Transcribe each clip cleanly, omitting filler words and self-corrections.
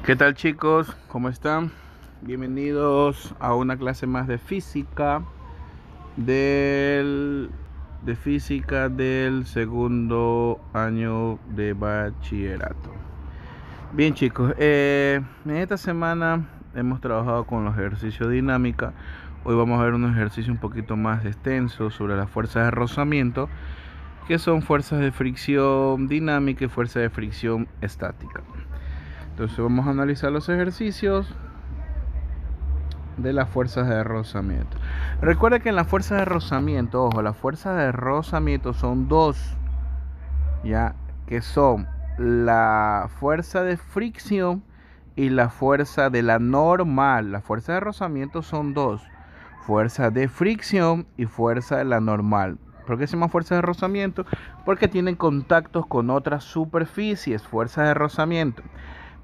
¿Qué tal, chicos? ¿Cómo están? Bienvenidos a una clase más de física del segundo año de bachillerato. Bien, chicos, en esta semana hemos trabajado con los ejercicios de dinámica. Hoy vamos a ver un ejercicio un poquito más extenso sobre las fuerzas de rozamiento, que son fuerzas de fricción dinámica y fuerzas de fricción estática. Entonces vamos a analizar los ejercicios de las fuerzas de rozamiento. Recuerda que en las fuerzas de rozamiento, ojo, las fuerzas de rozamiento son dos, ya, que son la fuerza de fricción y la fuerza de la normal. Las fuerzas de rozamiento son dos, fuerza de fricción y fuerza de la normal. ¿Por qué se llama fuerza de rozamiento? Porque tienen contactos con otras superficies, fuerza de rozamiento.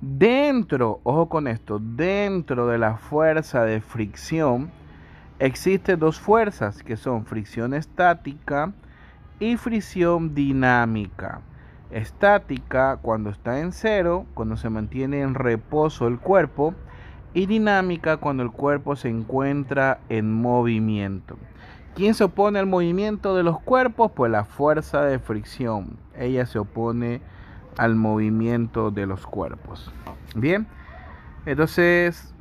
Dentro, ojo con esto, dentro de la fuerza de fricción existen dos fuerzas que son fricción estática y fricción dinámica. Estática cuando está en cero, cuando se mantiene en reposo el cuerpo, y dinámica cuando el cuerpo se encuentra en movimiento. ¿Quién se opone al movimiento de los cuerpos? Pues la fuerza de fricción. Ella se opone al movimiento de los cuerpos. Bien, entonces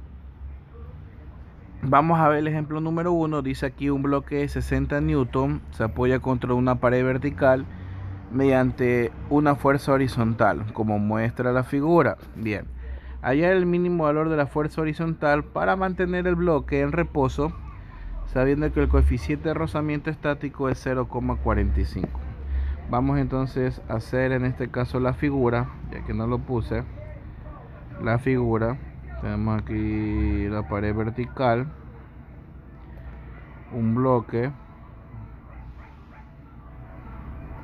vamos a ver el ejemplo número 1. Dice aquí un bloque de 60 newton se apoya contra una pared vertical mediante una fuerza horizontal, como muestra la figura. Bien, hallar el mínimo valor de la fuerza horizontal para mantener el bloque en reposo, sabiendo que el coeficiente de rozamiento estático es 0,45. Vamos entonces a hacer en este caso la figura, ya que no lo puse. La figura, tenemos aquí la pared vertical, un bloque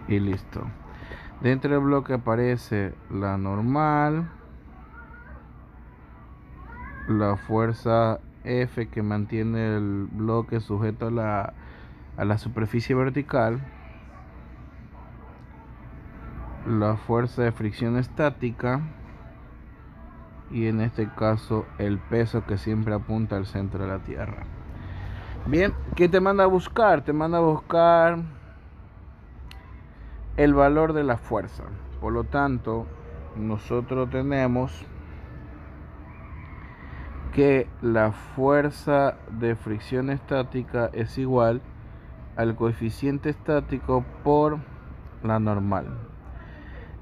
y listo. Dentro del bloque aparece la normal, la fuerza F que mantiene el bloque sujeto a la superficie vertical, la fuerza de fricción estática y en este caso el peso que siempre apunta al centro de la Tierra. Bien, ¿qué te manda a buscar? Te manda a buscar el valor de la fuerza. Por lo tanto, nosotros tenemos que la fuerza de fricción estática es igual al coeficiente estático por la normal.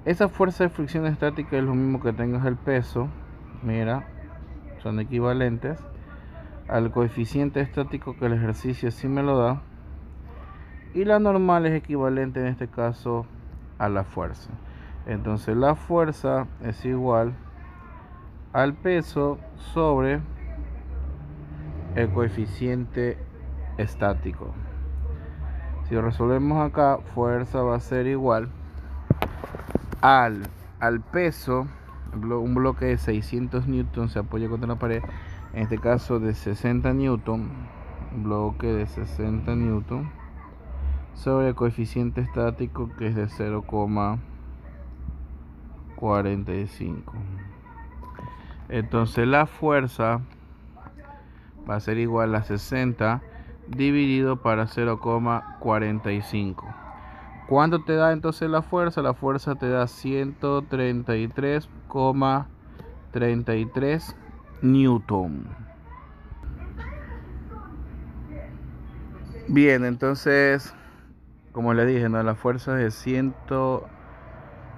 Esa fuerza de fricción estática es lo mismo que tengas el peso, mira, son equivalentes al coeficiente estático, que el ejercicio sí me lo da, y la normal es equivalente en este caso a la fuerza. Entonces la fuerza es igual al peso sobre el coeficiente estático. Si resolvemos acá, fuerza va a ser igual al peso. Un bloque de 600 newton se apoya contra la pared, en este caso de 60 newton, bloque de 60 newton sobre el coeficiente estático, que es de 0,45. entonces la fuerza va a ser igual a 60 dividido para 0,45. ¿Cuánto te da entonces la fuerza? La fuerza te da 133,33 newton. Bien, entonces, como le dije, ¿no? La fuerza es de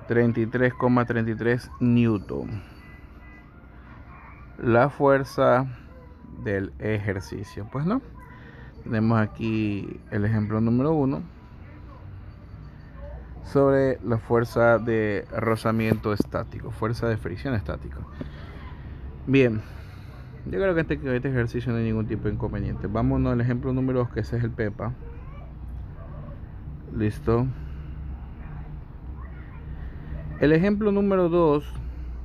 133,33 newton. La fuerza del ejercicio, pues no. Tenemos aquí el ejemplo número 1 sobre la fuerza de rozamiento estático, fuerza de fricción estática. Bien, yo creo que este ejercicio no hay ningún tipo de inconveniente. Vámonos al ejemplo número 2, que ese es el PEPA. Listo. El ejemplo número 2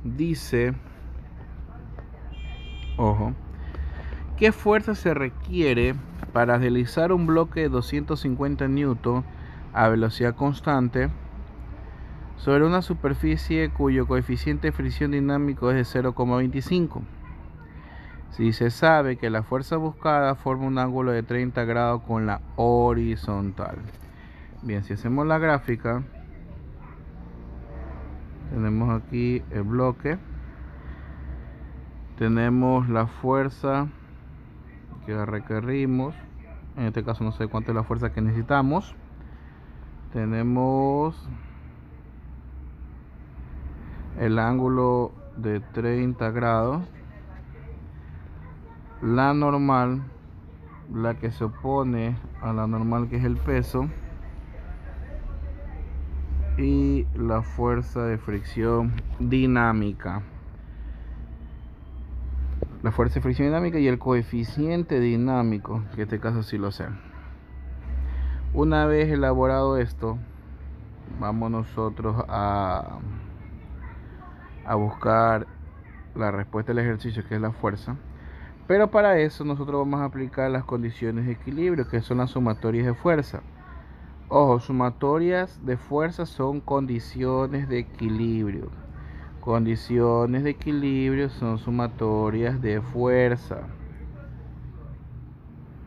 dice, ojo, ¿qué fuerza se requiere para deslizar un bloque de 250 newton a velocidad constante sobre una superficie cuyo coeficiente de fricción dinámico es de 0,25. Si se sabe que la fuerza buscada forma un ángulo de 30 grados con la horizontal. Bien, si hacemos la gráfica, tenemos aquí el bloque, tenemos la fuerza que requerimos, en este caso no sé cuánto es la fuerza que necesitamos, tenemos el ángulo de 30 grados, la normal, la que se opone a la normal, que es el peso, y la fuerza de fricción dinámica. La fuerza de fricción dinámica y el coeficiente dinámico, que en este caso sí lo sé. Una vez elaborado esto, vamos nosotros a buscar la respuesta del ejercicio, que es la fuerza. Pero para eso nosotros vamos a aplicar las condiciones de equilibrio, que son las sumatorias de fuerza. Ojo, sumatorias de fuerza son condiciones de equilibrio. Condiciones de equilibrio son sumatorias de fuerza.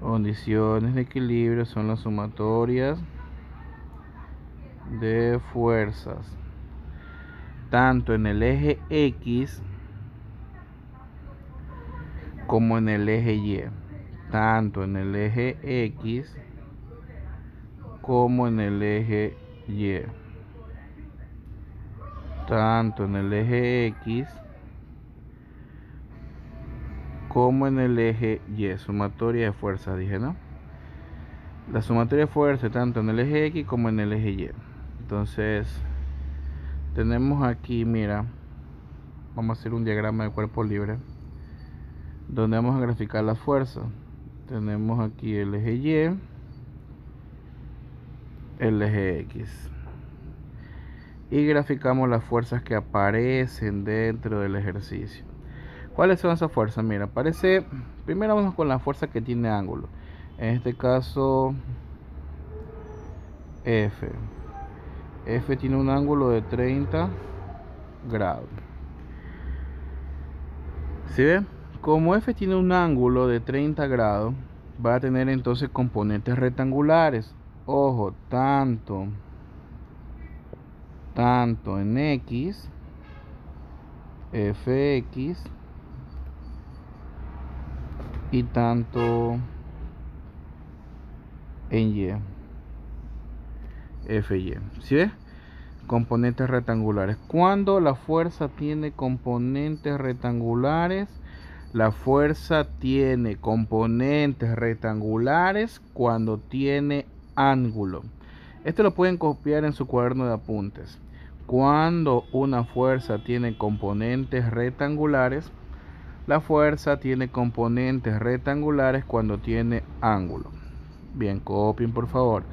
Condiciones de equilibrio son las sumatorias de fuerzas. Tanto en el eje X como en el eje Y. Tanto en el eje X como en el eje Y. Tanto en el eje X como en el eje Y. Sumatoria de fuerzas, dije, ¿no? La sumatoria de fuerzas tanto en el eje X como en el eje Y. Entonces, tenemos aquí, mira, vamos a hacer un diagrama de cuerpo libre, donde vamos a graficar las fuerzas. Tenemos aquí el eje Y, el eje X, y graficamos las fuerzas que aparecen dentro del ejercicio. ¿Cuáles son esas fuerzas? Mira, primero vamos con la fuerza que tiene ángulo, en este caso F. F tiene un ángulo de 30 grados. ¿Sí ven? Como F tiene un ángulo de 30 grados, va a tener entonces componentes rectangulares. Ojo, tanto en X, Fx, y tanto en Y, Fy. ¿Sí ves? Componentes rectangulares. Cuando la fuerza tiene componentes rectangulares, la fuerza tiene componentes rectangulares cuando tiene ángulo. Esto lo pueden copiar en su cuaderno de apuntes. Cuando una fuerza tiene componentes rectangulares, la fuerza tiene componentes rectangulares cuando tiene ángulo. Bien, copien por favor.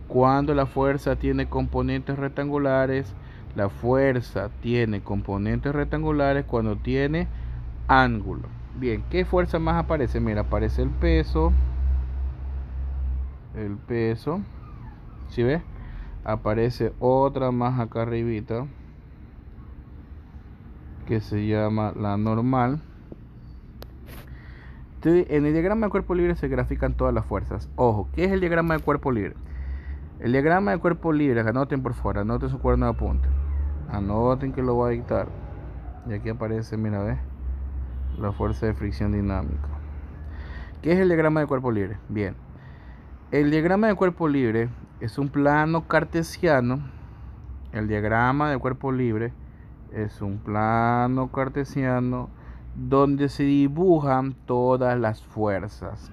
Cuando la fuerza tiene componentes rectangulares, la fuerza tiene componentes rectangulares cuando tiene ángulo. Bien, ¿qué fuerza más aparece? Mira, aparece el peso. ¿Sí ves? Aparece otra más acá arribita, que se llama la normal. En el diagrama de cuerpo libre se grafican todas las fuerzas. Ojo, ¿qué es el diagrama de cuerpo libre? El diagrama de cuerpo libre, anoten por fuera, anoten su cuaderno de apunte. Anoten que lo voy a dictar. Y aquí aparece, mira, ¿ves? La fuerza de fricción dinámica. ¿Qué es el diagrama de cuerpo libre? Bien, el diagrama de cuerpo libre es un plano cartesiano. El diagrama de cuerpo libre es un plano cartesiano donde se dibujan todas las fuerzas.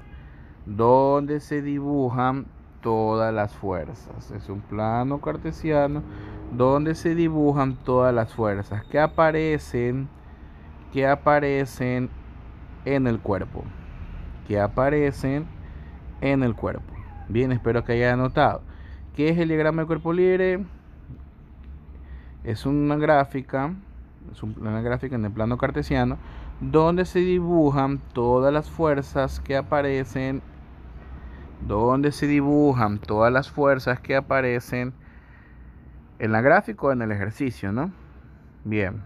Es un plano cartesiano donde se dibujan todas las fuerzas que aparecen en el cuerpo. Bien, espero que hayan notado. ¿Qué es el diagrama de cuerpo libre? Es una gráfica en el plano cartesiano donde se dibujan todas las fuerzas que aparecen En la gráfica o en el ejercicio, ¿no? Bien.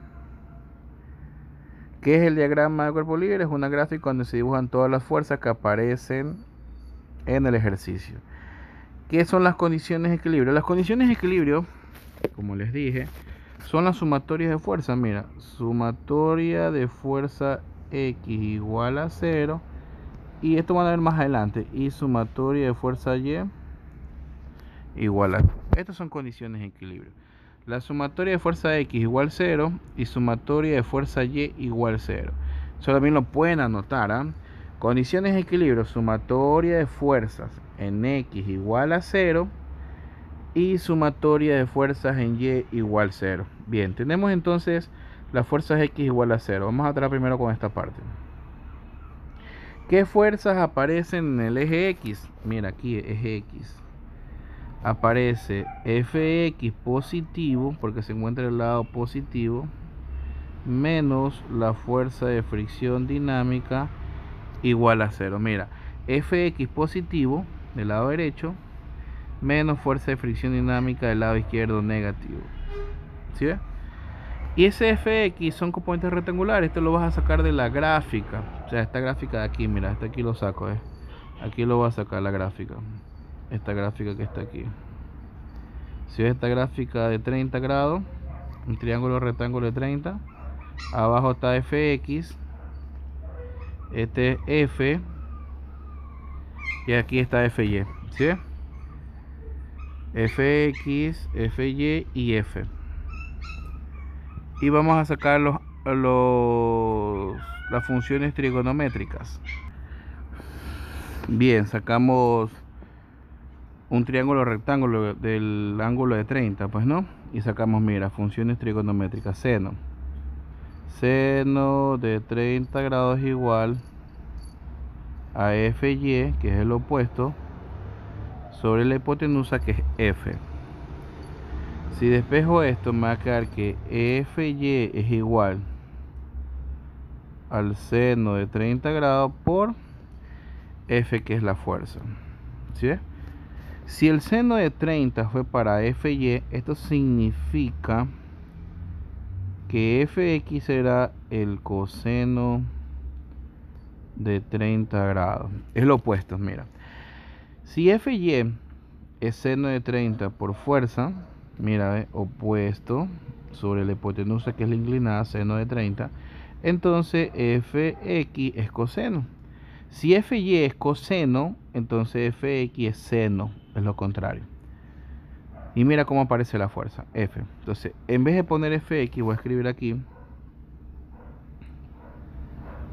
¿Qué es el diagrama de cuerpo libre? Es una gráfica donde se dibujan todas las fuerzas que aparecen en el ejercicio. ¿Qué son las condiciones de equilibrio? Las condiciones de equilibrio, como les dije, son las sumatorias de fuerza. Mira, sumatoria de fuerza X igual a 0. Y esto van a ver más adelante. Y sumatoria de fuerza Y igual a... Estas son condiciones de equilibrio. La sumatoria de fuerza X igual 0 y sumatoria de fuerza Y igual 0. Eso también lo pueden anotar, ¿eh? Condiciones de equilibrio, sumatoria de fuerzas en X igual a 0 y sumatoria de fuerzas en Y igual 0. Bien, tenemos entonces las fuerzas X igual a 0. Vamos a tratar primero con esta parte. ¿Qué fuerzas aparecen en el eje X? Mira aquí, eje X. Aparece Fx positivo, porque se encuentra el lado positivo, menos la fuerza de fricción dinámica igual a 0. Mira, Fx positivo del lado derecho, menos fuerza de fricción dinámica del lado izquierdo negativo. ¿Sí ves? Y ese Fx son componentes rectangulares. Esto lo vas a sacar de la gráfica. O sea, esta gráfica de aquí, mira, esta aquí lo saco, Aquí lo voy a sacar la gráfica. Esta gráfica que está aquí. Si ves esta gráfica de 30 grados, un triángulo rectángulo de 30, abajo está Fx, este es F, y aquí está Fy. ¿Sí ves? Fx, Fy y F. Y vamos a sacar las funciones trigonométricas. Bien, sacamos un triángulo rectángulo del ángulo de 30, pues no. Y sacamos, mira, funciones trigonométricas. Seno de 30 grados igual a Fy, que es el opuesto, sobre la hipotenusa, que es F. Si despejo esto, me va a quedar que Fy es igual al seno de 30 grados por F, que es la fuerza. ¿Sí ves? Si el seno de 30 fue para Fy, esto significa que Fx será el coseno de 30 grados. Es lo opuesto, mira. Si Fy es seno de 30 por fuerza, mira, opuesto sobre la hipotenusa, que es la inclinada, seno de 30, entonces Fx es coseno. Si Fy es coseno, entonces Fx es seno, es lo contrario. Y mira cómo aparece la fuerza, F. Entonces, en vez de poner Fx, voy a escribir aquí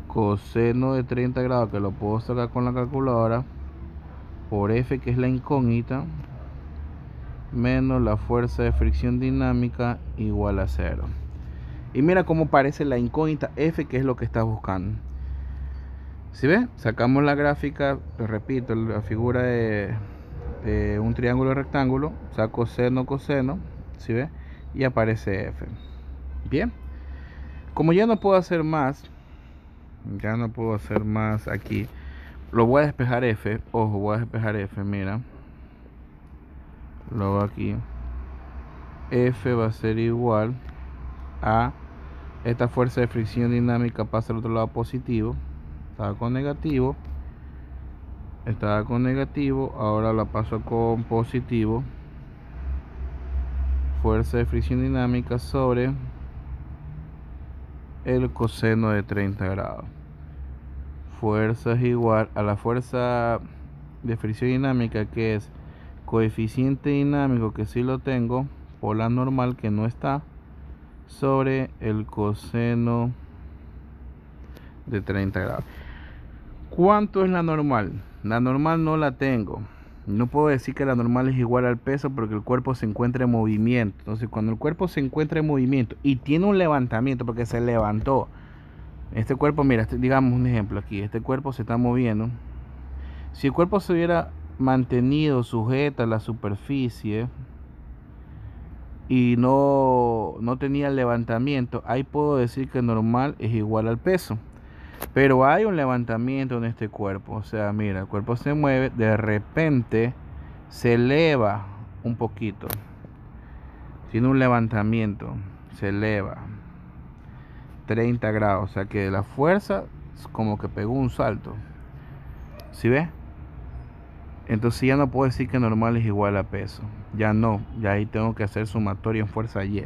coseno de 30 grados, que lo puedo sacar con la calculadora, por F, que es la incógnita, menos la fuerza de fricción dinámica igual a 0. Y mira cómo aparece la incógnita F, que es lo que estás buscando. ¿Sí ves? Sacamos la gráfica, te repito, la figura de un triángulo rectángulo, saco seno, coseno, ¿sí ves? Y aparece F. Bien. Como ya no puedo hacer más, aquí, lo voy a despejar F. Ojo, voy a despejar F, mira. Lo hago aquí. F va a ser igual a esta fuerza de fricción dinámica, pasa al otro lado positivo. Estaba con negativo, ahora la paso con positivo. Fuerza de fricción dinámica sobre el coseno de 30 grados. Fuerza es igual a la fuerza de fricción dinámica, que es coeficiente dinámico, que sí lo tengo, por la normal, que no está, sobre el coseno de 30 grados. ¿Cuánto es la normal? La normal no la tengo. No puedo decir que la normal es igual al peso, porque el cuerpo se encuentra en movimiento. Entonces, cuando el cuerpo se encuentra en movimiento y tiene un levantamiento, porque se levantó, este cuerpo, mira, digamos un ejemplo aquí, este cuerpo se está moviendo. Si el cuerpo se hubiera mantenido sujeta a la superficie y no tenía levantamiento, ahí puedo decir que normal es igual al peso. Pero hay un levantamiento en este cuerpo. O sea, mira, el cuerpo se mueve, de repente se eleva un poquito. tiene un levantamiento, se eleva 30 grados, o sea que la fuerza es como que pegó un salto. ¿Sí ves? Entonces ya no puedo decir que normal es igual a peso. Ya no, ya ahí tengo que hacer sumatoria en fuerza Y.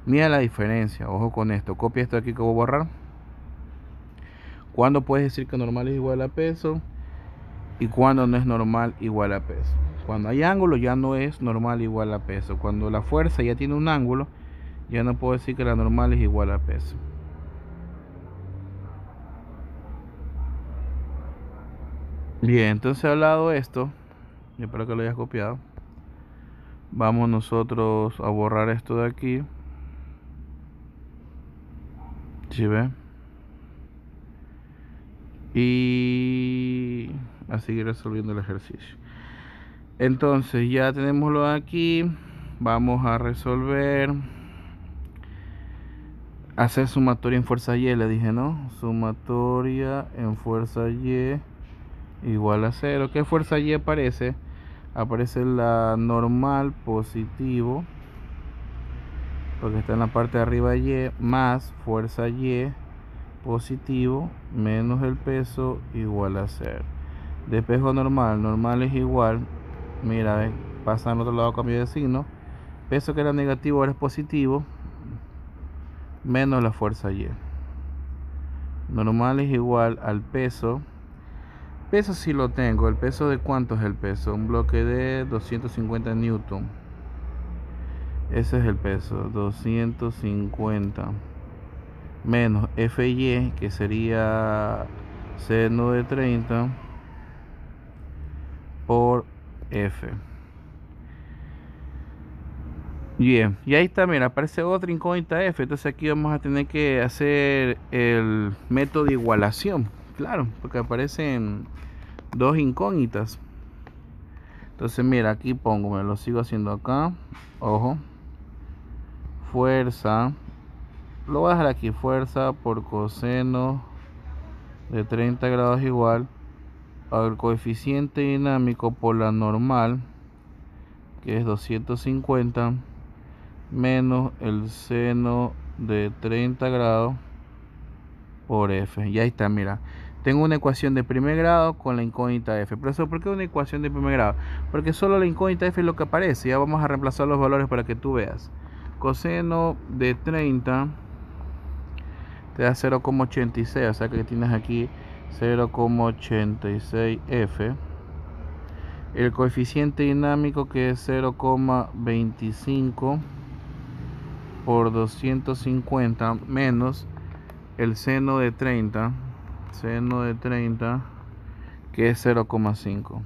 Mira la diferencia, ojo con esto. Copia esto aquí que voy a borrar. ¿Cuándo puedes decir que normal es igual a peso? Y cuando no es normal igual a peso. Cuando hay ángulo ya no es normal igual a peso. Cuando la fuerza ya tiene un ángulo, ya no puedo decir que la normal es igual a peso. Bien, entonces hablado esto, espero que lo hayas copiado. Vamos nosotros a borrar esto de aquí. ¿Sí ve? Y a seguir resolviendo el ejercicio. Entonces ya tenemoslo aquí. Vamos a resolver. Hacer sumatoria en fuerza Y, le dije, ¿no? Sumatoria en fuerza Y igual a 0. ¿Qué fuerza Y aparece? Aparece la normal positivo, porque está en la parte de arriba Y, más fuerza Y positivo menos el peso igual a 0. Despejo normal, normal es igual, mira, pasa al otro lado, cambio de signo. Peso que era negativo ahora es positivo, menos la fuerza Y. Normal es igual al peso. Peso sí lo tengo. ¿El peso de cuánto es el peso? Un bloque de 250 newton. Ese es el peso, 250 menos FY, que sería seno de 30 por F. Bien, y ahí está, mira, aparece otra incógnita F. Entonces aquí vamos a tener que hacer el método de igualación. Claro, porque aparecen dos incógnitas. Entonces mira, aquí pongo, me lo sigo haciendo acá. Ojo. Fuerza. Lo voy a dejar aquí. Fuerza por coseno de 30 grados igual al coeficiente dinámico por la normal, que es 250, menos el seno de 30 grados por F. Y ahí está, mira. Tengo una ecuación de primer grado con la incógnita F. Profesor, ¿por qué una ecuación de primer grado? Porque solo la incógnita F es lo que aparece. Ya vamos a reemplazar los valores para que tú veas. Coseno de 30 te da 0,86. O sea que tienes aquí 0,86 F. El coeficiente dinámico, que es 0,25 por 250 menos el seno de 30, que es 0,5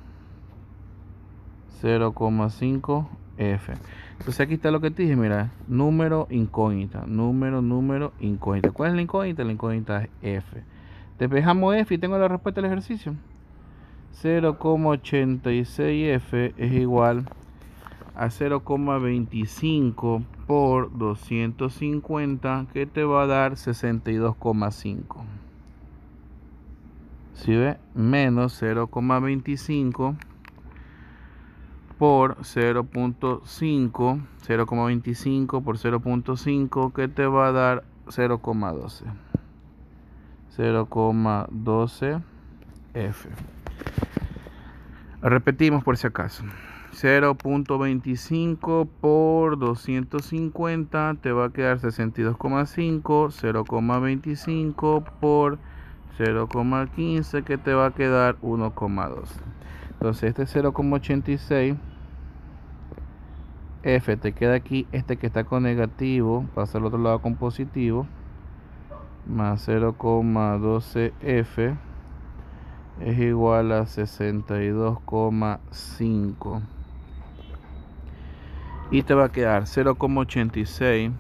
F. Entonces aquí está lo que te dije, mira, número incógnita, número incógnita. ¿Cuál es la incógnita? La incógnita es F. Despejamos F y tengo la respuesta del ejercicio. 0,86 F es igual a 0,25 por 250, que te va a dar 62,5. ¿Sí ve? Menos 0,25 por 0.5, 0,25 por 0.5, que te va a dar 0,12. 0,12 F. Repetimos por si acaso. 0.25 por 250 te va a quedar 62,5. 0,25 por 0,15, que te va a quedar 1,12. Entonces este 0,86 F te queda aquí. Este que está con negativo pasa al otro lado con positivo, más 0,12 F es igual a 62,5. Y te va a quedar 0,86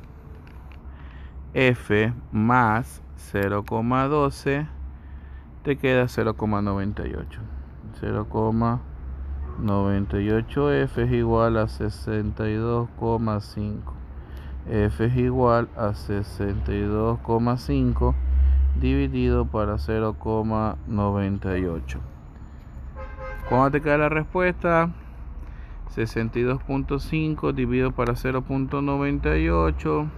F más 0,12, te queda 0,98. 0,98 F es igual a 62,5. F es igual a 62,5 dividido para 0,98. ¿Cuándo te queda la respuesta? 62.5 dividido para 0.98.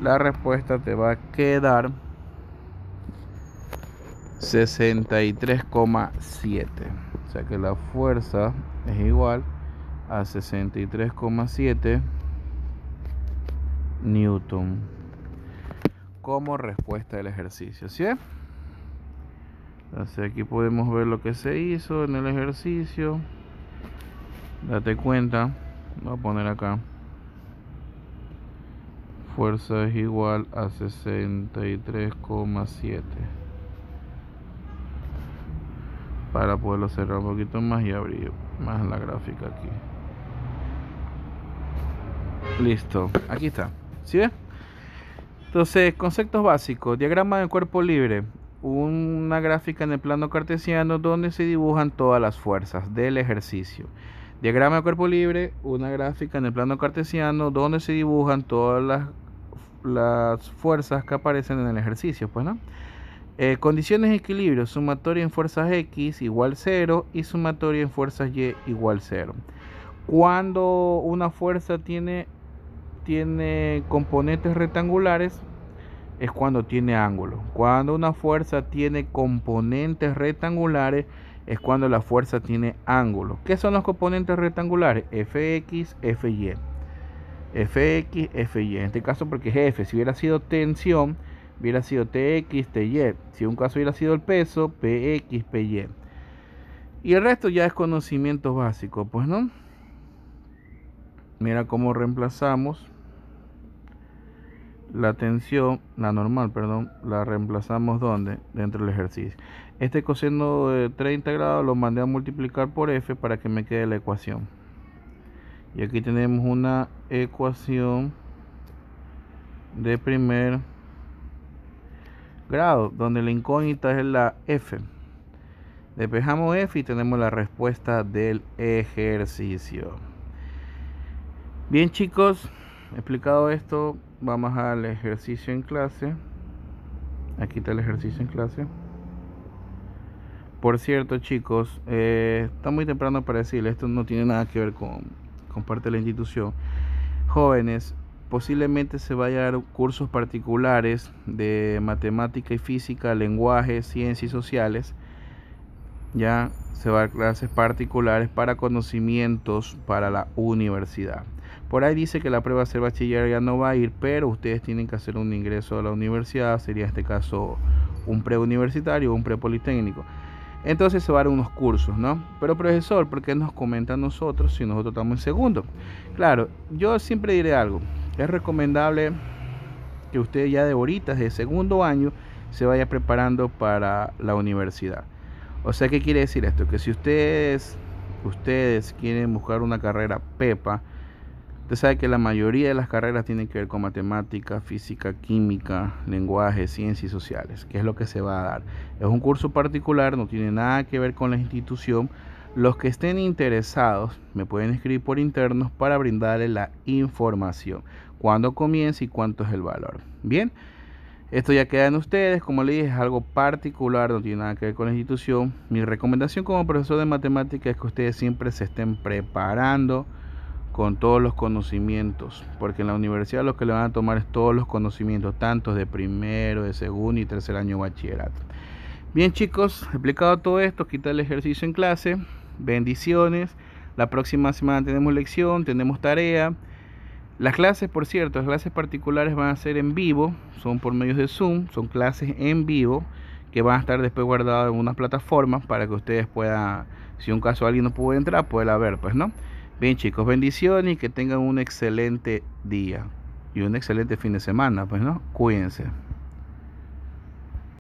La respuesta te va a quedar 63,7. O sea que la fuerza es igual a 63,7 newton como respuesta del ejercicio, ¿sí? Entonces aquí podemos ver lo que se hizo en el ejercicio. Date cuenta, voy a poner acá, fuerza es igual a 63,7 para poderlo cerrar un poquito más y abrir más la gráfica aquí. Listo, aquí está, ¿sí ves? Entonces, conceptos básicos: diagrama del cuerpo libre, una gráfica en el plano cartesiano donde se dibujan todas las fuerzas del ejercicio. Diagrama de cuerpo libre, una gráfica en el plano cartesiano donde se dibujan todas las fuerzas que aparecen en el ejercicio, pues, ¿no? Condiciones de equilibrio: sumatoria en fuerzas X igual 0 y sumatoria en fuerzas Y igual 0. Cuando una fuerza tiene componentes rectangulares, es cuando tiene ángulo. Cuando una fuerza tiene componentes rectangulares, es cuando la fuerza tiene ángulo. ¿Qué son los componentes rectangulares? Fx, Fy. Fx, Fy. En este caso porque es F. Si hubiera sido tensión, hubiera sido Tx, Ty. Si un caso hubiera sido el peso, Px, Py. Y el resto ya es conocimientos básicos, pues, ¿no? Mira cómo reemplazamos la tensión, la normal, perdón, la reemplazamos ¿dónde? Dentro del ejercicio. Este coseno de 30 grados lo mandé a multiplicar por F para que me quede la ecuación. Y aquí tenemos una ecuación de primer grado, donde la incógnita es la F. Despejamos F y tenemos la respuesta del ejercicio. Bien, chicos, explicado esto, vamos al ejercicio en clase. Aquí está el ejercicio en clase. Por cierto, chicos, está muy temprano para decirle, esto no tiene nada que ver con parte de la institución. Jóvenes, posiblemente se vaya a dar cursos particulares de matemática y física, lenguaje, ciencias y sociales. Ya se va a dar clases particulares para conocimientos para la universidad. Por ahí dice que la prueba de ser bachiller ya no va a ir, pero ustedes tienen que hacer un ingreso a la universidad, sería en este caso un preuniversitario o un prepolitécnico. Entonces se van a dar unos cursos, ¿no? Pero profesor, ¿por qué nos comenta a nosotros si nosotros estamos en segundo? Claro, yo siempre diré algo, es recomendable que usted ya de ahorita, de segundo año, se vaya preparando para la universidad. O sea, ¿qué quiere decir esto? Que si ustedes quieren buscar una carrera PEPA, usted sabe que la mayoría de las carreras tienen que ver con matemática, física, química, lenguaje, ciencias y sociales, que es lo que se va a dar. Es un curso particular, no tiene nada que ver con la institución. Los que estén interesados me pueden escribir por internos para brindarles la información, cuándo comienza y cuánto es el valor. Bien, esto ya queda en ustedes. Como les dije, es algo particular, no tiene nada que ver con la institución. Mi recomendación como profesor de matemática es que ustedes siempre se estén preparando con todos los conocimientos, porque en la universidad lo que le van a tomar es todos los conocimientos, tanto de primero, de segundo y tercer año de bachillerato. Bien, chicos, explicado todo esto, quita el ejercicio en clase. Bendiciones. La próxima semana tenemos lección, tenemos tarea. Las clases, por cierto, las clases particulares van a ser en vivo, son por medios de Zoom, son clases en vivo que van a estar después guardadas en una plataforma para que ustedes puedan, si un caso alguien no pudo entrar, pueda ver, pues, ¿no? Bien, chicos, bendiciones y que tengan un excelente día y un excelente fin de semana, pues, ¿no? Cuídense.